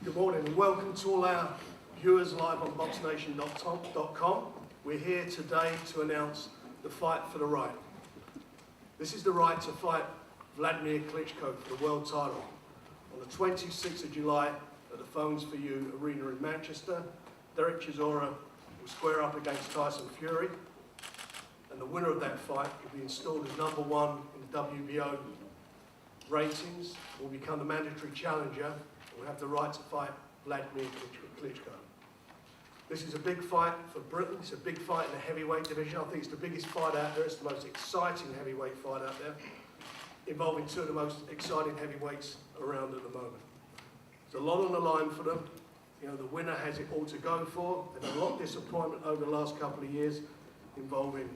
Good morning and welcome to all our viewers live on boxnation.com. We're here today to announce the fight for the right. This is the right to fight Vladimir Klitschko for the world title on the 26th of July at the Phones for You Arena in Manchester. Dereck Chisora will square up against Tyson Fury, and the winner of that fight will be installed as #1 in the WBO ratings, will become the mandatory challenger, and will have the right to fight Vladimir Klitschko. This is a big fight for Britain. It's a big fight in the heavyweight division. I think it's the biggest fight out there. It's the most exciting heavyweight fight out there, involving two of the most exciting heavyweights around at the moment. There's a lot on the line for them. You know, the winner has it all to go for. There's a lot of disappointment over the last couple of years involving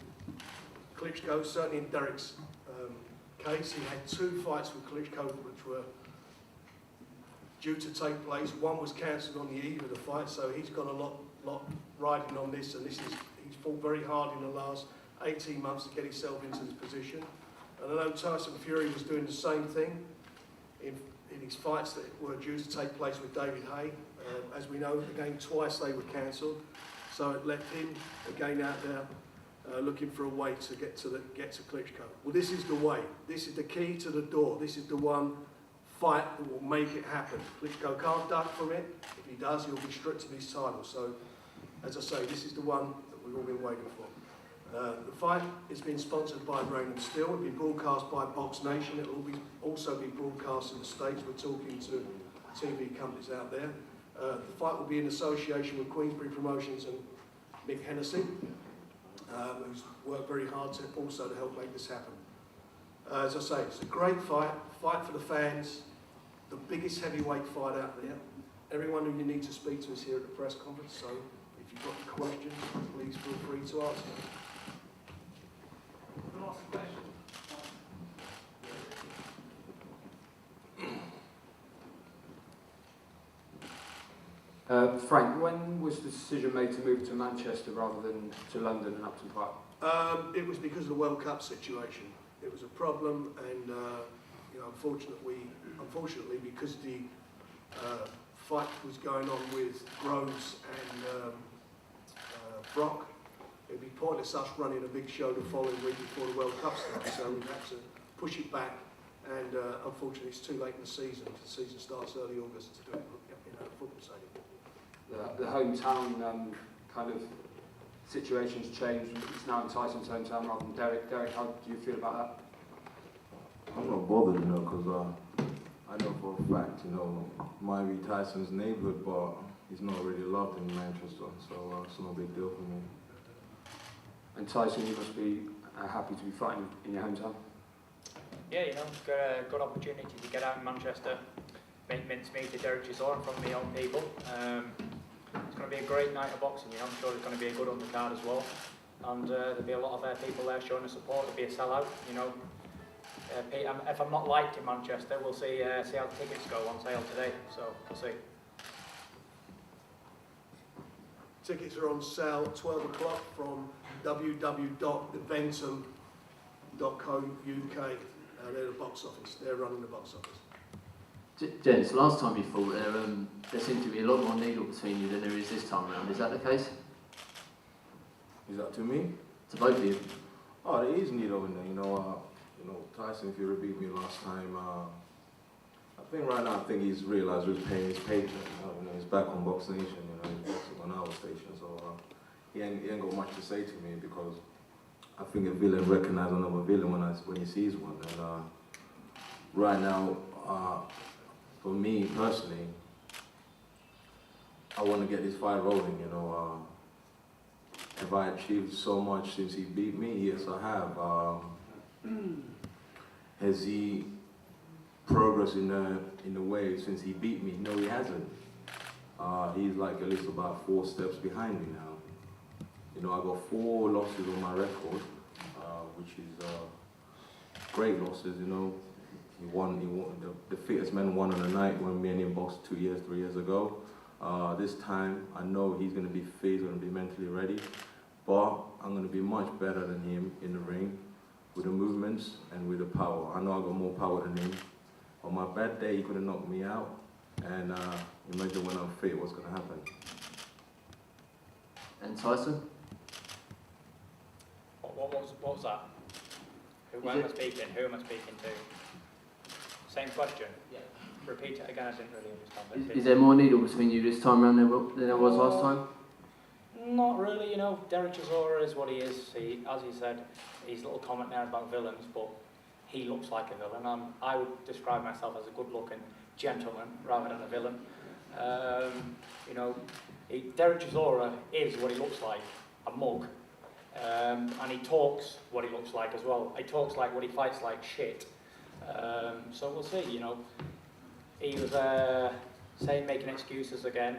Klitschko, certainly in Dereck's case. He had 2 fights with Klitschko which were due to take place. One was cancelled on the eve of the fight, so he's got a lot riding on this, and he's fought very hard in the last 18 months to get himself into this position. And I know Tyson Fury was doing the same thing in his fights that were due to take place with David Haye. As we know, again, twice they were cancelled, so it left him again out there looking for a way to get to Klitschko. Well, this is the way. This is the key to the door. This is the one fight that will make it happen. Klitschko can't duck from it. If he does, he'll be stripped of his title. So, as I say, this is the one that we've all been waiting for. The fight is being sponsored by Raymond Steel. It'll be broadcast by Box Nation. It will also be broadcast in the States. We're talking to TV companies out there. The fight will be in association with Queensberry Promotions and MICK HENNESSY, who's worked very hard to help make this happen. As I say, it's a great fight for the fans, the biggest heavyweight fight out there. Everyone who you need to speak to is here at the press conference, so if you've got any questions, please feel free to ask them. Can I ask a question? Frank, when was the decision made to move to Manchester rather than to London and Upton Park? It was because of the World Cup situation. It was a problem, and you know, unfortunately, because the fight was going on with Groves and Brock, it'd be pointless us running a big show the following week before the World Cup starts. So we had to push it back, and unfortunately, it's too late in the season. The season starts early August to do it in a football stadium. The hometown kind of situation's changed. It's now in Tyson's hometown rather than Dereck. Dereck, how do you feel about that? I'm not bothered, you know, because I know for a fact, you know, might be Tyson's neighbourhood, but he's not really loved in Manchester, so it's no big deal for me. And Tyson, you must be happy to be fighting in your hometown? Yeah, you know, it's got a good opportunity to get out in Manchester, make mincemeat to Dereck Chisora from my own people. It's going to be a great night of boxing, you know. I'm sure it's going to be a good undercard as well. And there'll be a lot of people there showing the support. It'll be a sellout, you know. If I'm not liked in Manchester, we'll see how the tickets go on sale today, so we'll see. Tickets are on sale at 12 o'clock from www.eventum.co.uk. They're the box office. They're running the box office. Gents, last time you fought there seemed to be a lot more needle between you than there is this time around. Is that the case? Is that to me? To both of you? Oh, there is need over there, you know. Tyson Fury beat me last time. I think right now, he's realised he's paying his paycheck. You know, he's back on Box Nation. You know, he's boxing on our station, so he ain't got much to say to me because I think a villain recognises another villain when he sees one. And right now, for me personally, I want to get this fight rolling. You know, have I achieved so much since he beat me? Yes, I have. Has he progressed in a way since he beat me? No, he hasn't. He's like at least about 4 steps behind me now. You know, I got 4 losses on my record, which is great losses. You know, he won. The fittest man won on the night when me and him boxed 3 years ago. This time, I know he's going to be fit, he's going to be mentally ready, but I'm going to be much better than him in the ring. With the movements and with the power. I know I got more power than him. On my bad day, he could have knocked me out. And Imagine when I'm fit, what's going to happen. And Tyson? What was that? Who am I speaking? Who am I speaking to? Same question? Yeah. Repeat it again, I didn't really understand it. Is there more needle between you this time around than there was last time? Not really, you know. Dereck Chisora is what he is. As he said, his little comment there about villains, but he looks like a villain. I would describe myself as a good-looking gentleman rather than a villain. You know, Dereck Chisora is what he looks like, a mug. And he talks what he looks like as well. He talks like what he fights like shit. So we'll see, you know. He was making excuses again.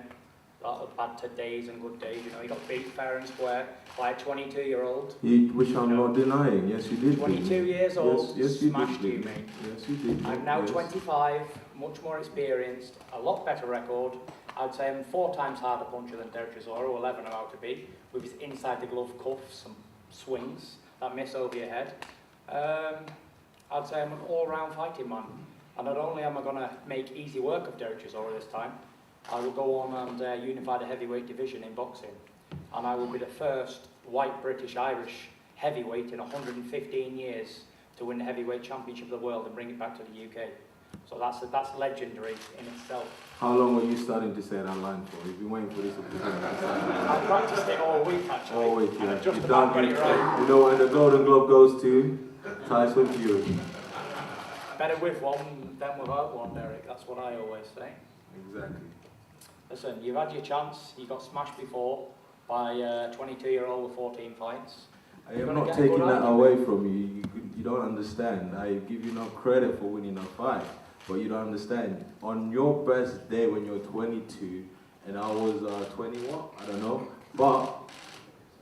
Bad days and good days, you know. He got beat fair and square by a 22-year-old. Which I'm not denying. Yes, you did. 22 years old, yes, you smashed did. you, mate. Yes, you did. I'm now yes. 25, much more experienced, a lot better record. I'd say I'm 4 times harder puncher than Dereck Chisora, or 11 I'm out to be, with his inside the glove cuffs, some swings that miss over your head. I'd say I'm an all-round fighting man. And not only am I going to make easy work of Dereck Chisora this time, I will go on and unify the heavyweight division in boxing. And I will be the first white British-Irish heavyweight in 115 years to win the heavyweight championship of the world and bring it back to the UK. So that's legendary in itself. How long were you starting to say that line for? You've been waiting for this opportunity. I practiced it all week actually. All week, yeah. And I've just You've about done got it right. You know, when the Golden Glove goes to Tyson Fury. Better with one than without one, Dereck. That's what I always say. Exactly. Listen, you've had your chance. You got smashed before by a 22-year-old with 14 fights. I am not taking that away from you. You don't understand. I give you no credit for winning a fight, but you don't understand. On your best day when you're 22, and I was 20 what? I don't know. But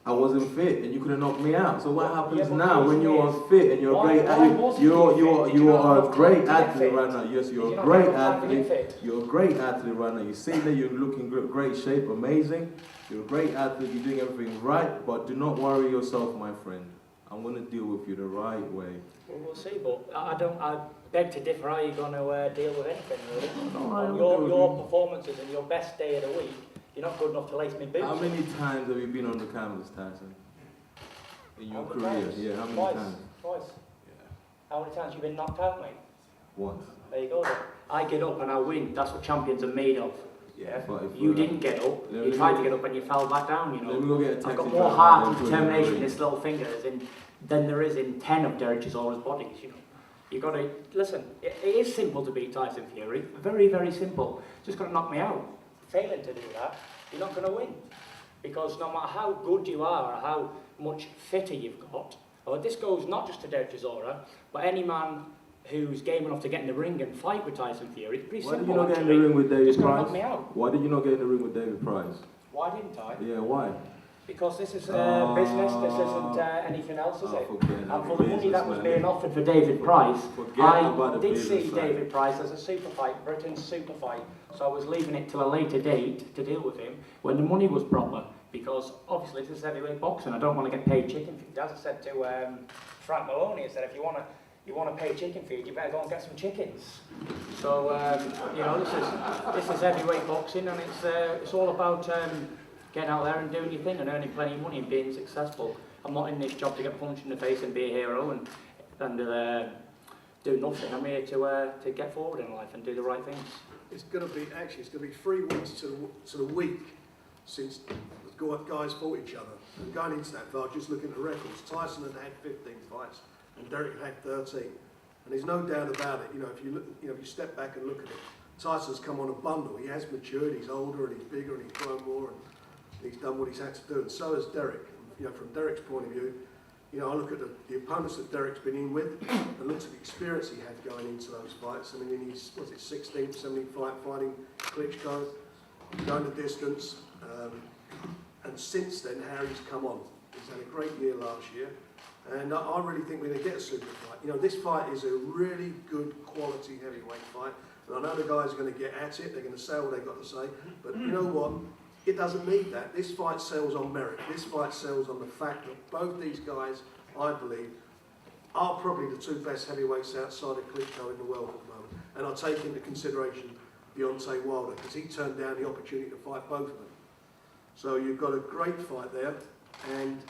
I wasn't fit, and you could have knocked me out. So what happens now when you are fit and you're a great athlete? You are a great athlete right now. Yes, you're a great athlete. You're a great athlete right now. You see that you're looking great shape, amazing. You're a great athlete. You're doing everything right, but do not worry yourself, my friend. I'm going to deal with you the right way. Well, we'll see, but I beg to differ. How are you going to deal with anything, really? No, your performances and your best day of the week, you're not good enough to lace me boots. How many times have you been on the canvas, Tyson? In your career? Yeah, how many times? Twice. Yeah. How many times have you been knocked out, mate? Once. There you go then. I get up and I win. That's what champions are made of. Yeah, but if you didn't get up, you tried to get up and you fell back down, you know. Let me go get a taxi. I've got more heart and determination in this little finger than there is in 10 of Dereck Chisora's bodies, you know. You've got to, listen, it is simple to beat Tyson Fury. Very, very simple. Just got to knock me out. Failing to do that, you're not going to win. Because no matter how good you are or how much fitter you've got, or this goes not just to Dereck Chisora, but any man who's game enough to get in the ring and fight with Tyson Fury, it's pretty simple. Why did you not get in the ring with David Just Price? knock me out. Why did you not get in the ring with David Price? Why didn't I? Yeah, why? Because this is business, this isn't anything else, is it? And for the money that was being offered for David Price, I did see David Price as a super fight, Britain's super fight, so I was leaving it till a later date to deal with him when the money was proper, because obviously this is heavyweight boxing, I don't want to get paid chicken feed. As I said to Frank Maloney, I said if you want to pay chicken feed, you better go and get some chickens. So, you know, this is heavyweight boxing, and it's all about getting out there and doing your thing and earning plenty of money and being successful. I'm not in this job to get punched in the face and be a hero and do nothing. I'm here to get forward in life and do the right things. It's going to be 3 weeks to the week since the guys fought each other. And going into that fight, just looking at the records, Tyson had 15 fights and Dereck had 13. And there's no doubt about it. You know, if you step back and look at it, Tyson's come on a bundle. He has matured. He's older and he's bigger and he's grown more. And he's done what he's had to do, and so has Dereck. You know, from Dereck's point of view, you know, I look at the opponents that Dereck's been in with, and looks at the experience he had going into those fights. I mean, in his 16th, 17th fight fighting Klitschko, going the distance, and since then, how he's come on. He's had a great year last year, and I really think we're going to get a super fight. You know, this fight is a really good quality heavyweight fight, and I know the guys are going to get at it. They're going to say what they've got to say, but you know what? It doesn't need that. This fight sells on merit. This fight sells on the fact that both these guys, I believe, are probably the 2 best heavyweights outside of Klitschko in the world at the moment. And I take into consideration Deontay Wilder, because he turned down the opportunity to fight both of them. So you've got a great fight there, and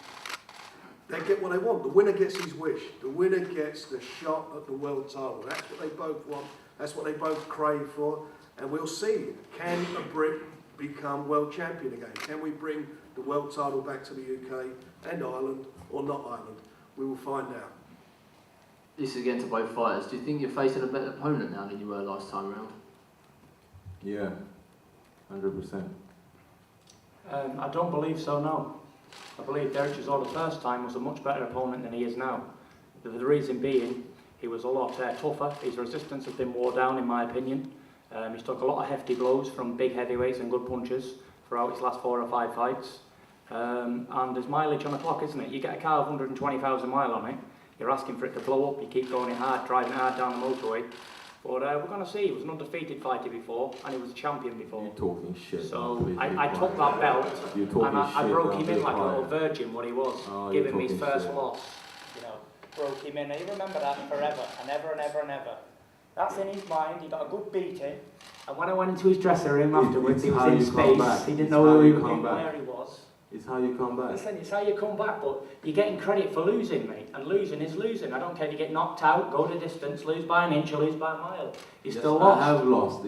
they get what they want. The winner gets his wish. The winner gets the shot at the world title. That's what they both want. That's what they both crave for. And we'll see, can a Brit become world champion again? Can we bring the world title back to the UK and Ireland, or not Ireland? We will find out. This is again to both fighters. Do you think you're facing a better opponent now than you were last time around? Yeah, 100%. I don't believe so, no. I believe Dereck Chisora the first time was a much better opponent than he is now. The reason being, he was a lot tougher. His resistance has been wore down, in my opinion. He's took a lot of hefty blows from big heavyweights and good punches throughout his last 4 or 5 fights. And there's mileage on the clock, isn't it? You get a car with 120,000 miles on it, you're asking for it to blow up, you keep going it hard, driving hard down the motorway. But we're going to see, he was an undefeated fighter before, and he was a champion before. You're talking shit. So I took that belt, and I broke him in like a little virgin, what he was, giving me his first loss. You know, broke him in, and you remember that forever, and ever and ever and ever. That's in his mind, he got a good beating, and when I went into his dressing room afterwards, he was in space, he didn't know where he was. It's how you come back. Listen, it's how you come back, but you're getting credit for losing, mate. And losing is losing. I don't care if you get knocked out, go the distance, lose by an inch or lose by a mile. You still lost. I have lost.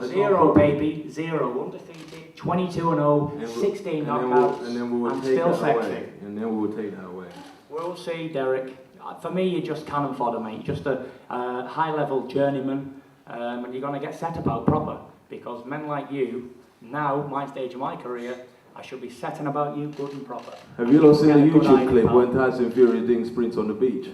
Zero, baby. Zero. Undefeated. 22-0, 16 knockouts. And then we will take that away. And then we will take that away. We'll see, Dereck. For me, you're just cannon fodder, mate. Just a high-level journeyman. And you're going to get set about proper. Because men like you, now, my stage of my career, I should be setting about you good and proper. Have you not seen the YouTube clip when Tyson Fury doing sprints on the beach?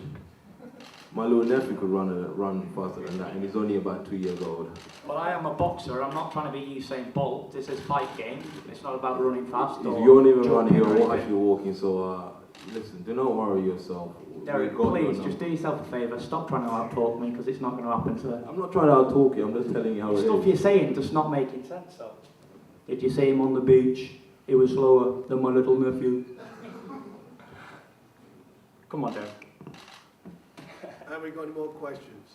My little nephew could run faster than that, and he's only about 2 years old. Well, I am a boxer. I'm not trying to be Usain Bolt. This is fight game. It's not about running fast. If you don't even run, you're actually walking. So listen, do not worry yourself. Dereck, please, just do yourself a favour. Stop trying to out-talk me, because it's not going to happen, sir. I'm not trying to out-talk you. I'm just telling you how it is. Stuff you're saying just not making sense, though. Did you see him on the beach? He was slower than my little nephew. Come on, Dereck. Have we got any more questions?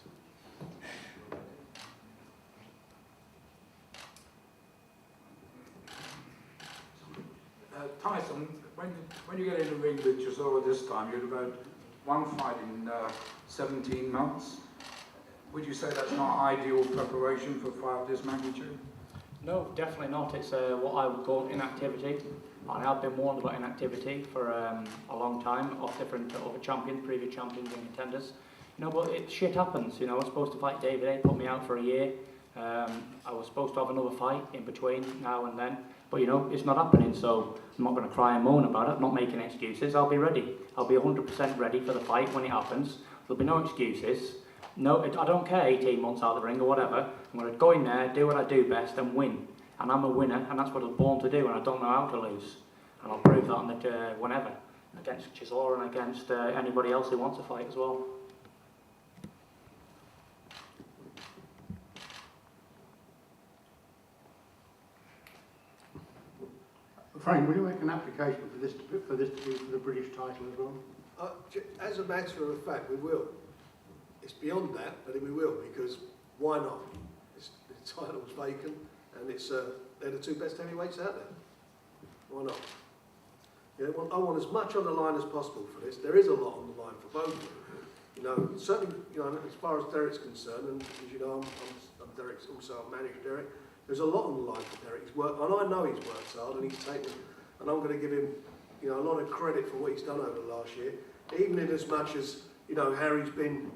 Tyson, when you get in the ring with Chisora this time, you had about 1 fight in 17 months. Would you say that's not ideal preparation for a fight of this magnitude? No, definitely not. It's what I would call inactivity. I have been warned about inactivity for a long time off different other champions, previous champions and contenders. You know, but shit happens. You know, I was supposed to fight David A, put me out for a year. I was supposed to have another fight in between now and then. But, you know, it's not happening, so I'm not going to cry and moan about it. I'm not making excuses. I'll be ready. I'll be 100% ready for the fight when it happens. There'll be no excuses. No, I don't care 18 months out of the ring or whatever. I'm going to go in there, do what I do best and win. And I'm a winner, and that's what I was born to do, and I don't know how to lose. And I'll prove that on the whenever, against Chisora and against anybody else who wants to fight as well. Frank, will you make an application for this to be for the British title as well? As a matter of fact, we will. It's beyond that, but we will, because why not? The title's vacant, and they're the 2 best heavyweights out there. Why not? Yeah, well, I want as much on the line as possible for this. There is a lot on the line for both of them. You know, certainly, you know, as far as Dereck's concerned, and as you know, I'm Dereck's also I manage Dereck. There's a lot on the line for Dereck. He's worked, and I know he's worked hard, and he's taken, and I'm going to give him, you know, a lot of credit for what he's done over the last year. Even in as much as, you know, Harry's been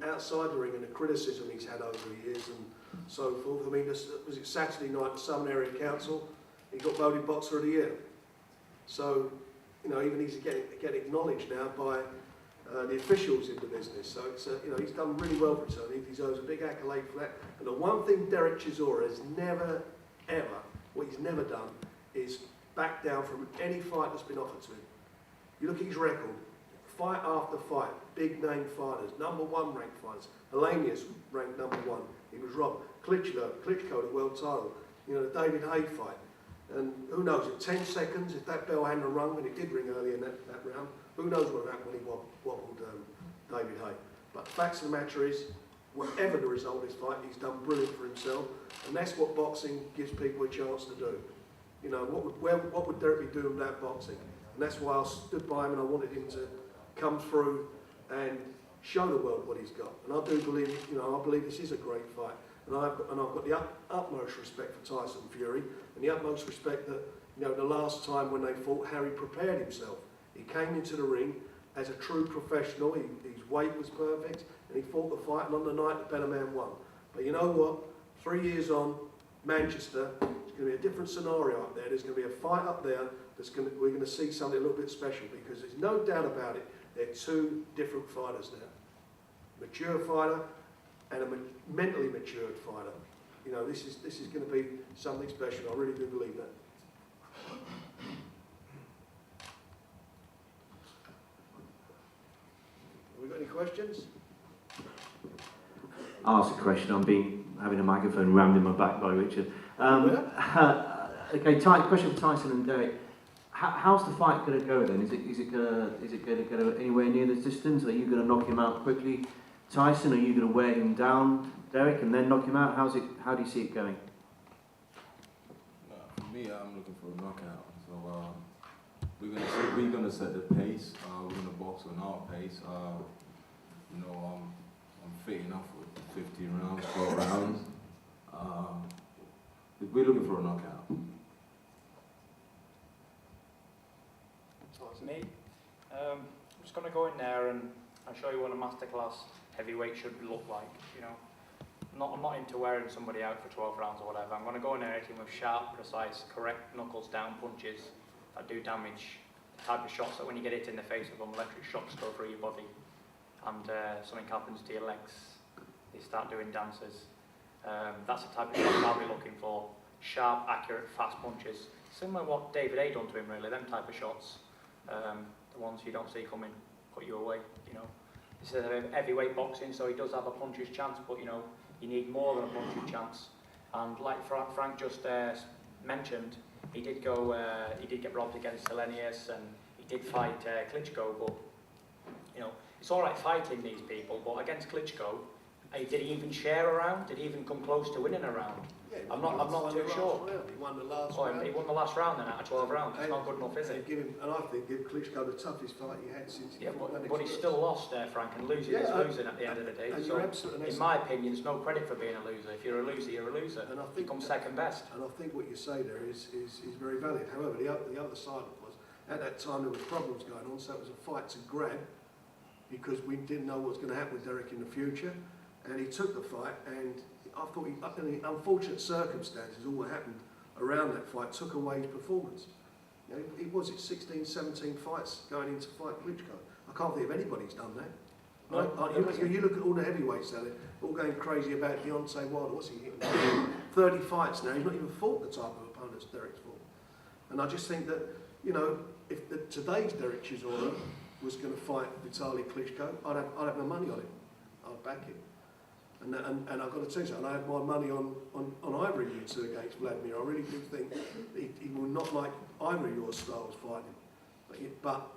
outside the ring and the criticism he's had over the years and so forth. I mean, was it Saturday night, Southern Area Council, he got voted Boxer of the Year. So, you know, even he's getting acknowledged now by the officials in the business. So, it's, you know, he's done really well for himself. He deserves a big accolade for that. And the one thing Dereck Chisora has never, ever, what he's never done, is back down from any fight that's been offered to him. You look at his record, fight after fight, big name fighters, #1 ranked fighters. Hellenius ranked #1. He was robbed. Klitschko, the world title. You know, the David Hay fight. And who knows, at 10 seconds, if that bell hadn't rung, and it did ring early in that round, who knows what happened when he wobbled David Hay. But the facts of the matter is, whatever the result of this fight, he's done brilliant for himself, and that's what boxing gives people a chance to do. You know, what would Dereck be doing without boxing? And that's why I stood by him and I wanted him to come through and show the world what he's got. And I do believe, you know, I believe this is a great fight. And I've got the utmost respect for Tyson Fury, and the utmost respect that, you know, the last time when they fought, Harry prepared himself. He came into the ring as a true professional, his weight was perfect, and he fought the fight, and on the night the better man won. But you know what? 3 years on, Manchester, it's going to be a different scenario up there. There's going to be a fight up there we're going to see something a little bit special, because there's no doubt about it, they're two different fighters now. Mature fighter and a mentally matured fighter. You know, this is going to be something special. I really do believe that. Have we got any questions? I'll ask a question. I'm having a microphone rammed in my back by Richard. Okay, question for Tyson and Dereck. How's the fight going to go then? Is it going to go anywhere near the distance? Are you going to knock him out quickly, Tyson? Are you going to wear him down, Dereck, and then knock him out? How do you see it going? For me, I'm looking for a knockout. So we're gonna set the pace. We're gonna box on our pace. You know, I'm fit enough for 15 rounds, 12 rounds. We're looking for a knockout. Me, I'm just going to go in there and I'll show you what a masterclass heavyweight should look like. You know, I'm not into wearing somebody out for 12 rounds or whatever. I'm going to go in there hitting with sharp, precise, correct knuckles down punches that do damage. The type of shots that when you get hit in the face with them, electric shocks go through your body, and something happens to your legs. They start doing dances. That's the type of shots I'll be looking for. Sharp, accurate, fast punches. Similar to what David A done to him, really. Them type of shots. The ones you don't see coming, put you away, you know. This is a heavyweight boxing, so he does have a puncher's chance, but you know, you need more than a puncher's chance. And like Frank just mentioned, he did get robbed against Hellenius, and he did fight Klitschko, but you know, it's all right fighting these people, but against Klitschko, did he even share a round? Did he even come close to winning a round? Yeah, I'm not too sure. He won the last round. He won the last round then out of 12 rounds. It's not good enough, is it? And I think give Klitschko the toughest fight he had since he fought Lennox. But he's still lost there, Frank, and losing is losing at the end of the day. So, in my opinion, there's no credit for being a loser. If you're a loser, you're a loser. And I think come second best. And I think what you say there is very valid. However, the other side of it was, at that time there was problems going on, so it was a fight to grab, because we didn't know what was going to happen with Dereck in the future. And he took the fight, and I thought the unfortunate circumstances, all that happened around that fight, took away his performance. You know, it was 16, 17 fights going into fight Klitschko. I can't think of anybody's done that. You look at all the heavyweights out there, all going crazy about Deontay Wilder. What's he hitting? 30 fights now. He's not even fought the type of opponents Dereck's fought. And I just think that, you know, if today's Dereck Chisora was going to fight Vitaly Klitschko, I'd have my money on it. I'd back it. And I've got to tell you something, I had my money on either of you two against Vladimir. I really do think he will not like either of your styles fighting. But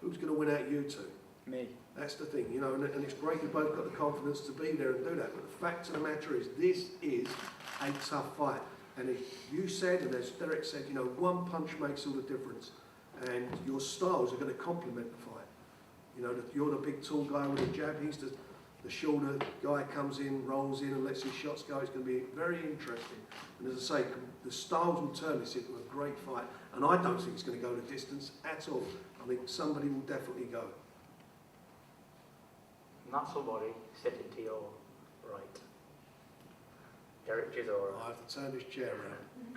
who's going to win out you two? Me. That's the thing, you know, and it's great you've both got the confidence to be there and do that. But the fact of the matter is, this is a tough fight. And as you said, and as Dereck said, you know, one punch makes all the difference. And your styles are going to complement the fight. You know, you're the big tall guy with a jab, he's the shorter guy comes in, rolls in and lets his shots go. It's going to be very interesting. And as I say, the styles will turn this into a great fight. And I don't think it's going to go the distance at all. I think somebody will definitely go. Not somebody sitting to your right. Dereck Chisora. I have to turn this chair around.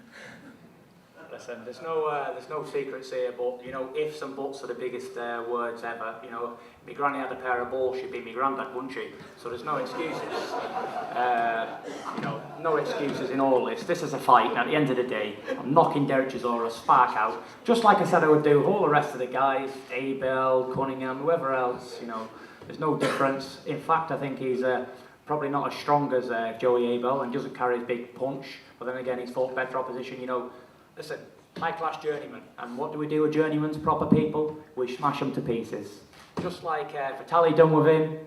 Listen, there's no secrets here, but you know, ifs and buts are the biggest words ever. You know, my granny had a pair of balls, she'd be my granddad, wouldn't she? So there's no excuses. You know, no excuses in all this. This is a fight, and at the end of the day, I'm knocking Dereck Chisora spark out, just like I said I would do all the rest of the guys, Abel, Cunningham, whoever else. You know, there's no difference. In fact, I think he's probably not as strong as Joey Abel and doesn't carry his big punch. But then again, he's fought better opposition. You know. Listen, high-class journeyman, and what do we do with journeymans, proper people? We smash them to pieces. Just like Vitaly done with him,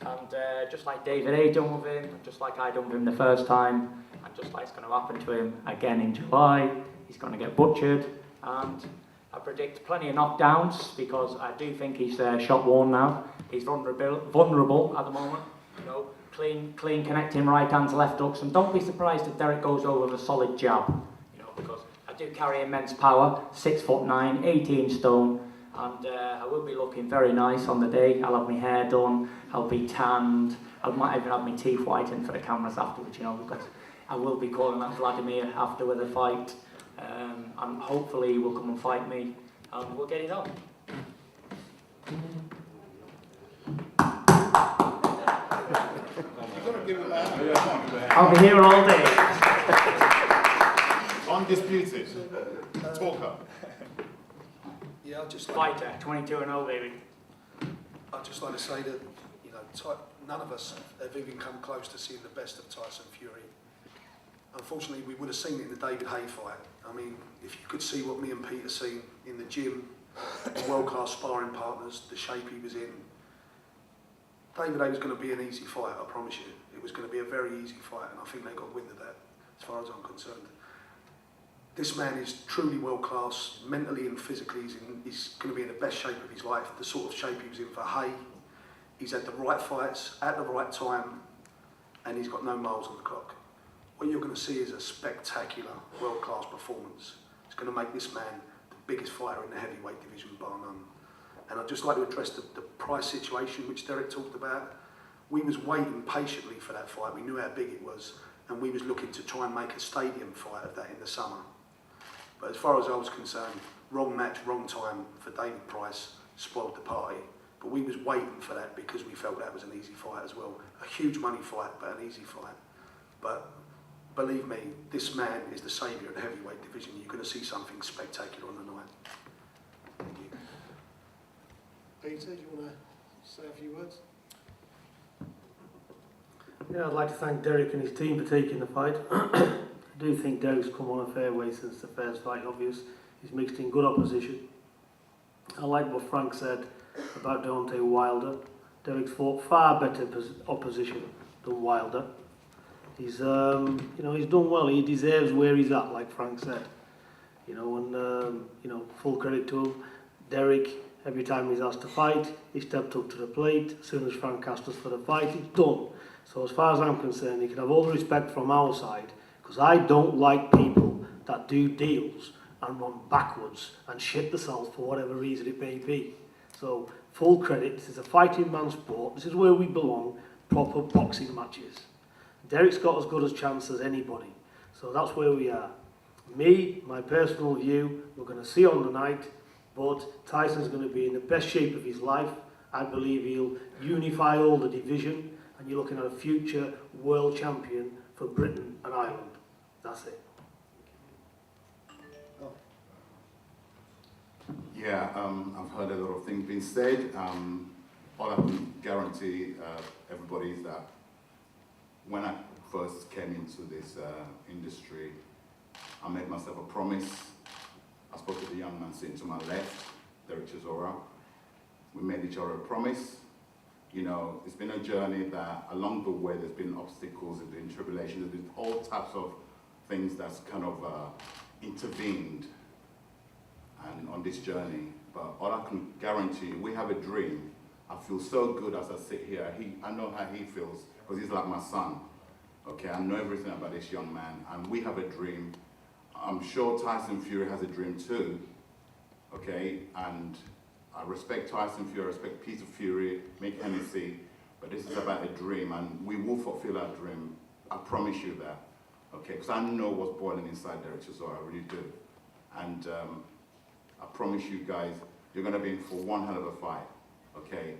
And just like David A done with him, just like I done with him the first time, and just like it's going to happen to him again in July, he's going to get butchered. And I predict plenty of knockdowns because I do think he's shot worn now. He's vulnerable at the moment. You know, clean connecting right hands, left hooks, and don't be surprised if Dereck goes over with a solid jab. You know, because I do carry immense power, 6'9", 18 stone. And I will be looking very nice on the day. I'll have my hair done, I'll be tanned, I might even have my teeth whitened for the cameras afterwards, you know, because I will be calling out Vladimir after with a fight. And hopefully he will come and fight me, and we'll get it on. I'll be here all day. Undisputed. Talker. Yeah, I'd just like, Fighter, 22-0, baby. I'd just like to say that, you know, none of us have even come close to seeing the best of Tyson Fury. Unfortunately, we would have seen it in the David Haye fight. I mean, if you could see what me and Pete have seen in the gym, the world-class sparring partners, the shape he was in, David Haye was going to be an easy fight, I promise you. It was going to be a very easy fight, and I think they got wind of that, as far as I'm concerned. This man is truly world-class, mentally and physically. He's going to be in the best shape of his life, the sort of shape he was in for Haye. He's had the right fights at the right time, and he's got no miles on the clock. What you're going to see is a spectacular, world-class performance. It's going to make this man the biggest fighter in the heavyweight division, bar none. And I'd just like to address the price situation, which Dereck talked about. We was waiting patiently for that fight. We knew how big it was, and we was looking to try and make a stadium fight of that in the summer. But as far as I was concerned, wrong match, wrong time for David Price, spoiled the party. But we was waiting for that because we felt that was an easy fight as well. A huge money fight, but an easy fight. But believe me, this man is the saviour of the heavyweight division. You're going to see something spectacular on the night. Thank you. Peter, do you want to say a few words? Yeah, I'd like to thank Dereck and his team for taking the fight. I do think Dereck's come on a fair way since the first fight, obvious. He's mixed in good opposition. I like what Frank said about Deontay Wilder. Dereck's fought far better opposition than Wilder. He's, you know, he's done well. He deserves where he's at, like Frank said. You know, and you know, full credit to him. Dereck, every time he's asked to fight, he stepped up to the plate. As soon as Frank asked us for the fight, it's done. So as far as I'm concerned, he can have all the respect from our side, because I don't like people that do deals and run backwards and shit themselves for whatever reason it may be. So full credit. This is a fighting man's sport. This is where we belong. Proper boxing matches. Dereck's got as good a chance as anybody. So that's where we are. Me, my personal view, we're going to see on the night, but Tyson's going to be in the best shape of his life. I believe he'll unify all the division, and you're looking at a future world champion for Britain and Ireland. That's it. Yeah, I've heard a lot of things being said. All I can guarantee everybody is that when I first came into this industry, I made myself a promise. I spoke to the young man sitting to my left, Dereck Chisora. We made each other a promise. You know, it's been a journey that along the way there's been obstacles, there's been tribulations, there's been all types of things that's kind of intervened and on this journey. But all I can guarantee, we have a dream. I feel so good as I sit here. I know how he feels, because he's like my son. Okay, I know everything about this young man, and we have a dream. I'm sure Tyson Fury has a dream too. Okay, and I respect Tyson Fury, I respect Peter Fury, MICK, HENNESSY, but this is about a dream, and we will fulfill our dream. I promise you that. Okay, because I know what's boiling inside Dereck Chisora, I really do. And I promise you guys, you're going to be in for one hell of a fight. Okay,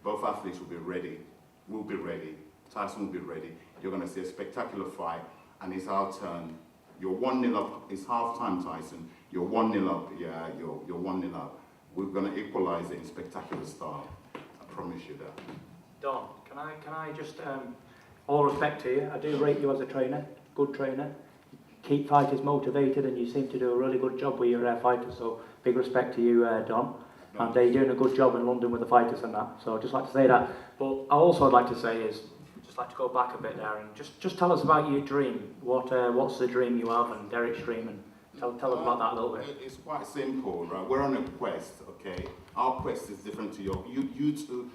both athletes will be ready. We'll be ready. Tyson will be ready. You're going to see a spectacular fight, and it's our turn. You're 1-0 up. It's half time, Tyson. You're 1-0 up. Yeah, you're 1-0 up. We're going to equalize it in spectacular style. I promise you that. Don, can I just, all respect to you, I do rate you as a trainer, good trainer. Keep fighters motivated, and you seem to do a really good job with your fighters, so big respect to you, Don. and they're doing a good job in London with the fighters and that. So I'd just like to say that. But also I'd like to say is, just like to go back a bit there and just tell us about your dream. What's the dream you have and Dereck's dream, and tell us about that a little bit. It's quite simple, right? We're on a quest, okay? Our quest is different to your. You two,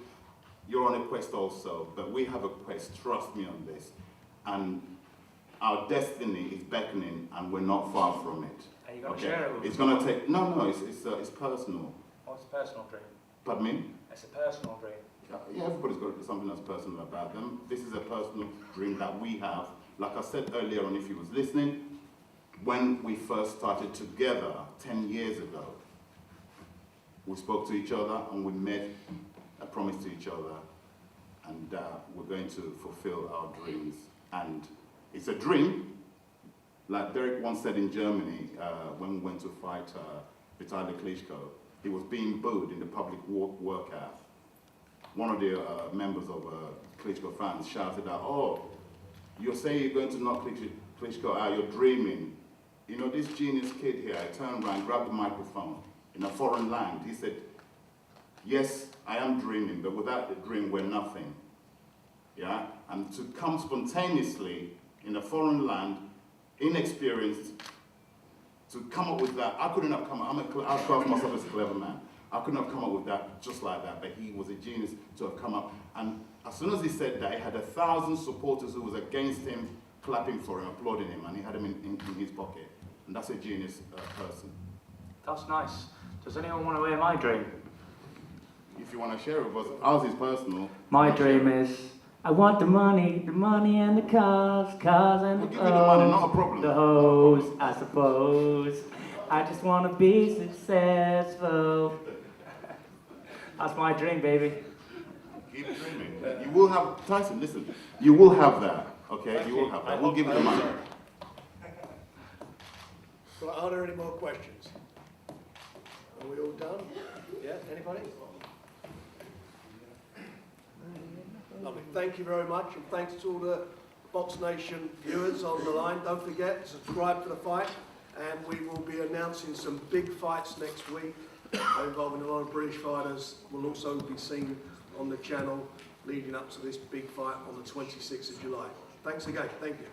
you're on a quest also, but we have a quest. Trust me on this, and our destiny is beckoning, and we're not far from it. Are you going to share it with us? It's going to take. No. It's personal. What's a personal dream? Pardon me? It's a personal dream. Yeah, everybody's got something that's personal about them. This is a personal dream that we have. Like I said earlier on, if you was listening, when we first started together 10 years ago, we spoke to each other and we made a promise to each other, and we're going to fulfill our dreams. And it's a dream, like Dereck once said in Germany, when we went to fight Vitaly Klitschko. He was being booed in the public workout. One of the members of Klitschko fans shouted out, "Oh, you're saying you're going to knock Klitschko out, you're dreaming." You know, this genius kid here, I turned around, grabbed the microphone in a foreign land. He said, "Yes, I am dreaming, but without the dream, we're nothing." Yeah? And to come spontaneously in a foreign land, inexperienced, to come up with that, I couldn't have come up, I class myself as a clever man. I couldn't have come up with that just like that, but he was a genius to have come up. And as soon as he said that, he had 1,000 supporters who was against him, clapping for him, applauding him, and he had him in his pocket. And that's a genius person. That's nice. Does anyone want to hear my dream? If you want to share it with us, ours is personal. My dream is, I want the money and the cars and We'll the give you the money, not a problem. the hoes, I suppose. I just want to be successful. That's my dream, baby. Keep dreaming. You will have, Tyson, listen, you will have that, okay? You will have that. We'll give you the money. Right, are there any more questions? Are we all done? Yeah, anybody? Lovely. Thank you very much, and thanks to all the Box Nation viewers on the line. Don't forget to subscribe to the fight, and we will be announcing some big fights next week involving a lot of British fighters. Will also be seen on the channel leading up to this big fight on the 26th of July. Thanks again. Thank you.